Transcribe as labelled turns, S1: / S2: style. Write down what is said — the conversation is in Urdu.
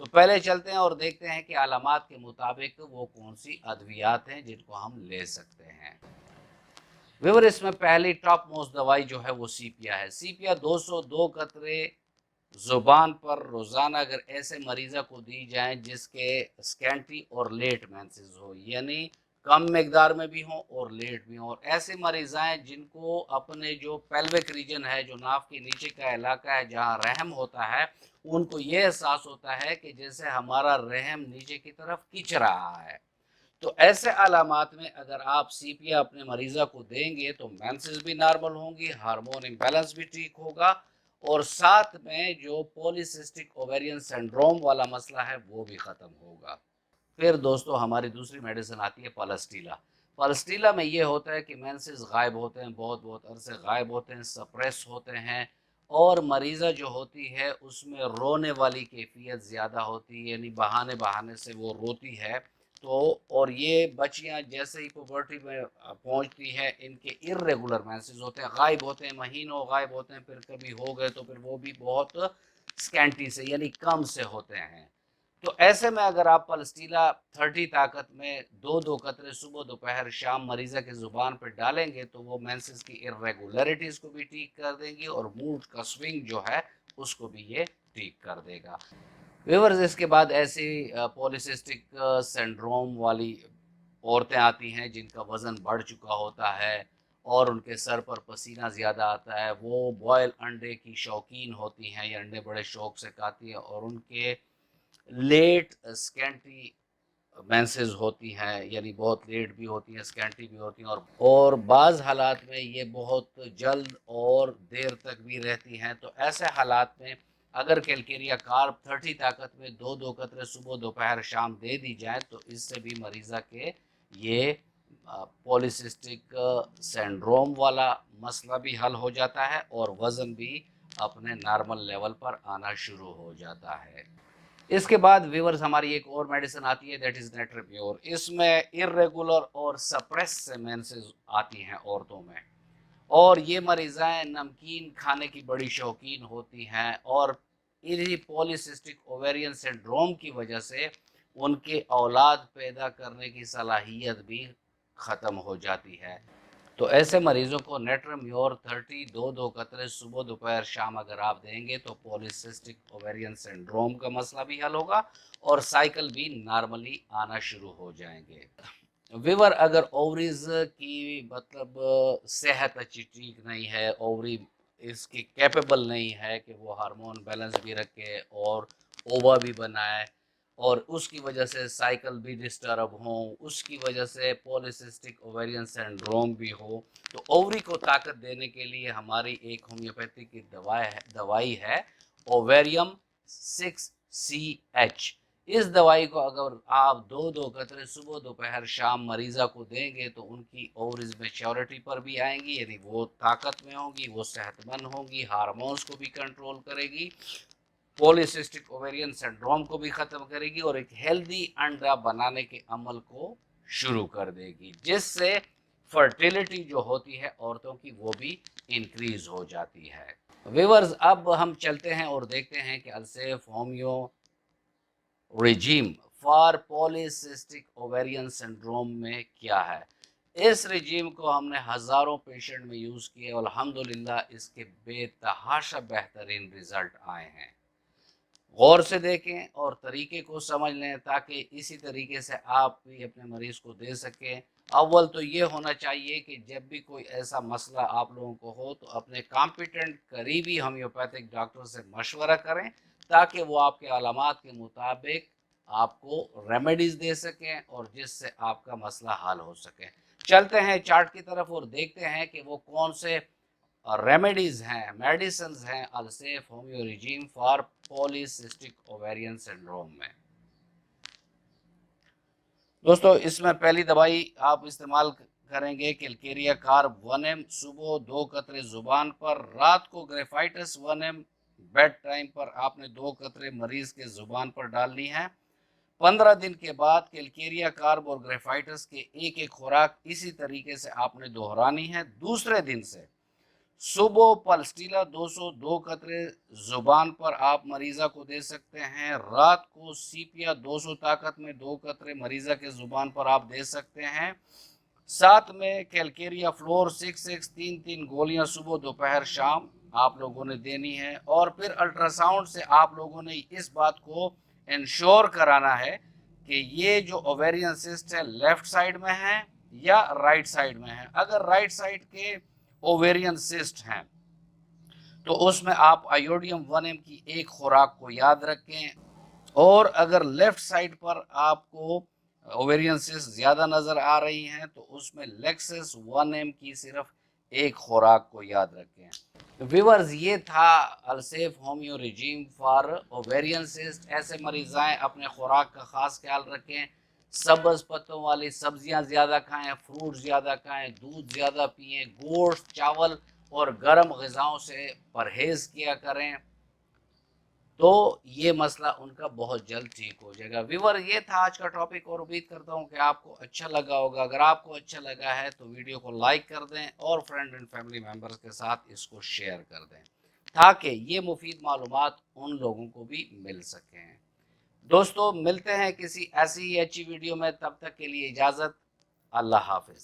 S1: تو پہلے چلتے ہیں اور دیکھتے ہیں کہ علامات کے مطابق وہ کون سی ادویات ہیں جن کو ہم لے سکتے ہیں۔ ویور اس میں پہلی ٹاپ موسٹ دوائی جو ہے وہ سیپیا ہے۔ سیپیا 202 قطرے زبان پر روزانہ اگر ایسے مریضہ کو دی جائیں جس کے سکینٹی اور لیٹ مینسز ہو، یعنی کم مقدار میں بھی ہوں اور لیٹ بھی ہوں، اور ایسے مریض ہیں جن کو اپنے جو پیلوک ریجن ہے، جو ناف کے نیچے کا علاقہ ہے جہاں رحم ہوتا ہے، ان کو یہ احساس ہوتا ہے کہ جیسے ہمارا رحم نیچے کی طرف کھنچ رہا ہے۔ تو ایسے علامات میں اگر آپ سیپیا اپنے مریضہ کو دیں گے تو مینسز بھی نارمل ہوں گی، ہارمون امبیلنس بھی ٹھیک ہوگا، اور ساتھ میں جو پولیسسٹک اوویرین سنڈروم والا مسئلہ ہے وہ بھی ختم ہوگا۔ پھر دوستو ہماری دوسری میڈیسن آتی ہے پلسٹیلا۔ پلسٹیلا میں یہ ہوتا ہے کہ مینسز غائب ہوتے ہیں، بہت عرصے غائب ہوتے ہیں، سپریس ہوتے ہیں، اور مریضہ جو ہوتی ہے اس میں رونے والی کیفیت زیادہ ہوتی ہے، یعنی بہانے سے وہ روتی ہے۔ تو اور یہ بچیاں جیسے ہی پوبرٹی میں پہنچتی ہے ان کے ارریگولر مینسز ہوتے ہیں، غائب ہوتے ہیں، مہینوں غائب ہوتے ہیں، پھر کبھی ہو گئے تو پھر وہ بھی بہت سکینٹی سے یعنی کم سے ہوتے ہیں۔ تو ایسے میں اگر آپ پلسٹیلا 30 طاقت میں 2 قطرے صبح دوپہر شام مریضہ کے زبان پہ ڈالیں گے تو وہ مینسز کی ارریگولیرٹیز کو بھی ٹھیک کر دیں گی، اور موڈ کا سوئنگ جو ہے اس کو بھی یہ ٹھیک کر دے گا۔ ویورز اس کے بعد ایسی پولیسسٹک سنڈروم والی عورتیں آتی ہیں جن کا وزن بڑھ چکا ہوتا ہے اور ان کے سر پر پسینہ زیادہ آتا ہے، وہ بوائل انڈے کی شوقین ہوتی ہیں، یہ انڈے بڑے شوق سے کھاتی ہیں، اور ان کے لیٹ سکینٹی مینسز ہوتی ہیں، یعنی بہت لیٹ بھی ہوتی ہیں، سکینٹی بھی ہوتی ہیں، اور بعض حالات میں یہ بہت جلد اور دیر تک بھی رہتی ہیں۔ تو ایسے حالات میں اگر کیلکیریا کارب 30 طاقت میں 2 قطرے صبح دوپہر شام دے دی جائیں تو اس سے بھی مریضہ کے یہ پولیسسٹک سینڈروم والا مسئلہ بھی حل ہو جاتا ہے اور وزن بھی اپنے نارمل لیول پر آنا شروع ہو جاتا ہے۔ اس کے بعد ویورز ہماری ایک اور میڈیسن آتی ہے دیٹ از نیٹرمیور۔ اس میں ارریگولر اور سپریس سے مینسز آتی ہیں عورتوں میں، اور یہ مریضائیں نمکین کھانے کی بڑی شوقین ہوتی ہیں، اور انہی پولیسسٹک اوویرین سنڈروم کی وجہ سے ان کے اولاد پیدا کرنے کی صلاحیت بھی ختم ہو جاتی ہے۔ تو ایسے مریضوں کو نیٹرمیور 30 2 قطرے صبح دوپہر شام اگر آپ دیں گے تو پولیسسٹک اوویرین سنڈروم کا مسئلہ بھی حل ہوگا اور سائیکل بھی نارملی آنا شروع ہو جائیں گے۔ ویور اگر اووریز کی مطلب صحت اچھی ٹھیک نہیں ہے، اووری اس کی کیپیبل نہیں ہے کہ وہ ہارمون بیلنس بھی رکھے اور اووا بھی بنائے، اور اس کی وجہ سے سائیکل بھی ڈسٹرب ہوں، اس کی وجہ سے پولیسسٹک اوویرین سنڈروم بھی ہو، تو اووری کو طاقت دینے کے لیے ہماری ایک ہومیوپیتھی کی دوائی ہے اوویریم 6CH۔ اس دوائی کو اگر آپ 2 قطرے صبح دوپہر شام مریضہ کو دیں گے تو ان کی اووریز میچورٹی پر بھی آئیں گی، یعنی وہ طاقت میں ہوں گی، وہ صحت مند ہوں گی، ہارمونز کو بھی کنٹرول کرے گی، پولیسسٹک اوویرین سنڈروم کو بھی ختم کرے گی، اور ایک ہیلدی انڈا بنانے کے عمل کو شروع کر دے گی، جس سے فرٹیلٹی جو ہوتی ہے عورتوں کی وہ بھی انکریز ہو جاتی ہے۔ ویورز اب ہم چلتے ہیں اور دیکھتے ہیں کہ Alsaif homeo regime for پولیسسٹک ovarian syndrome میں کیا ہے۔ اس رجیم کو ہم نے ہزاروں پیشنٹ میں یوز کیے اور الحمدللہ اس کے بے تحاشا بہترین رزلٹ آئے ہیں۔ غور سے دیکھیں اور طریقے کو سمجھ لیں تاکہ اسی طریقے سے آپ بھی اپنے مریض کو دے سکیں۔ اول تو یہ ہونا چاہیے کہ جب بھی کوئی ایسا مسئلہ آپ لوگوں کو ہو تو اپنے کمپیٹنٹ قریبی ہومیوپیتھک ڈاکٹر سے مشورہ کریں تاکہ وہ آپ کے علامات کے مطابق آپ کو ریمیڈیز دے سکیں اور جس سے آپ کا مسئلہ حل ہو سکے۔ چلتے ہیں چارٹ کی طرف اور دیکھتے ہیں کہ وہ کون سے ریمیڈیز ہیں، میڈیسنز ہیں Alsaif homeo regime for پولیسسٹک ovarian syndrome میں۔ دوستو اس میں پہلی دوائی آپ استعمال کریں گے کیلکیریا کارب 1M صبح 2 قطرے زبان پر، رات کو گریفائٹس 1M بیڈ ٹائم پر آپ نے 2 قطرے مریض کے زبان پر ڈالنی ہے۔ 15 دن کے بعد کیلکیریا کارب اور گریفائٹس کے ایک خوراک اسی طریقے سے آپ نے دہرانی ہے۔ دوسرے دن سے صبح پلسٹیلا 202 قطرے زبان پر آپ مریضہ کو دے سکتے ہیں. رات کو سیپیا 200 طاقت میں 2 قطرے مریضہ کے زبان پر آپ دے سکتے ہیں. ساتھ میں کیلکیریا فلور 6 3 گولیاں صبح دوپہر شام آپ لوگوں نے دینی ہے. اور پھر الٹرا ساؤنڈ سے آپ لوگوں نے اس بات کو انشور کرانا ہے کہ یہ جو اوویرین سسٹ ہے لیفٹ سائڈ میں ہے یا رائٹ سائڈ میں ہے. اگر رائٹ سائڈ کے اوویرین سسٹ ہیں تو اس میں آپ آیوڈیم 1 کی ایک خوراک کو یاد رکھیں. اور اگر لیفٹ سائڈ پر آپ کو اوویرین سسٹ زیادہ نظر آ رہی ہیں تو اس میں لیکسس 1 کی صرف ایک خوراک کو یاد رکھیں. ویورز یہ تھا Alsaif homeo regime for ovarian سسٹ. ایسے مریضائیں اپنے خوراک کا خاص خیال رکھیں. سبز پتوں والی سبزیاں زیادہ کھائیں، فروٹ زیادہ کھائیں، دودھ زیادہ پئیں، گوشت، چاول اور گرم غذاؤں سے پرہیز کیا کریں تو یہ مسئلہ ان کا بہت جلد ٹھیک ہو جائے گا. ویور یہ تھا آج کا ٹاپک اور امید کرتا ہوں کہ آپ کو اچھا لگا ہوگا. اگر آپ کو اچھا لگا ہے تو ویڈیو کو لائک کر دیں اور فرینڈ اینڈ فیملی ممبرز کے ساتھ اس کو شیئر کر دیں تاکہ یہ مفید معلومات ان لوگوں کو بھی مل سکیں. دوستو ملتے ہیں کسی ایسی ہی اچھی ویڈیو میں، تب تک کے لیے اجازت. اللہ حافظ.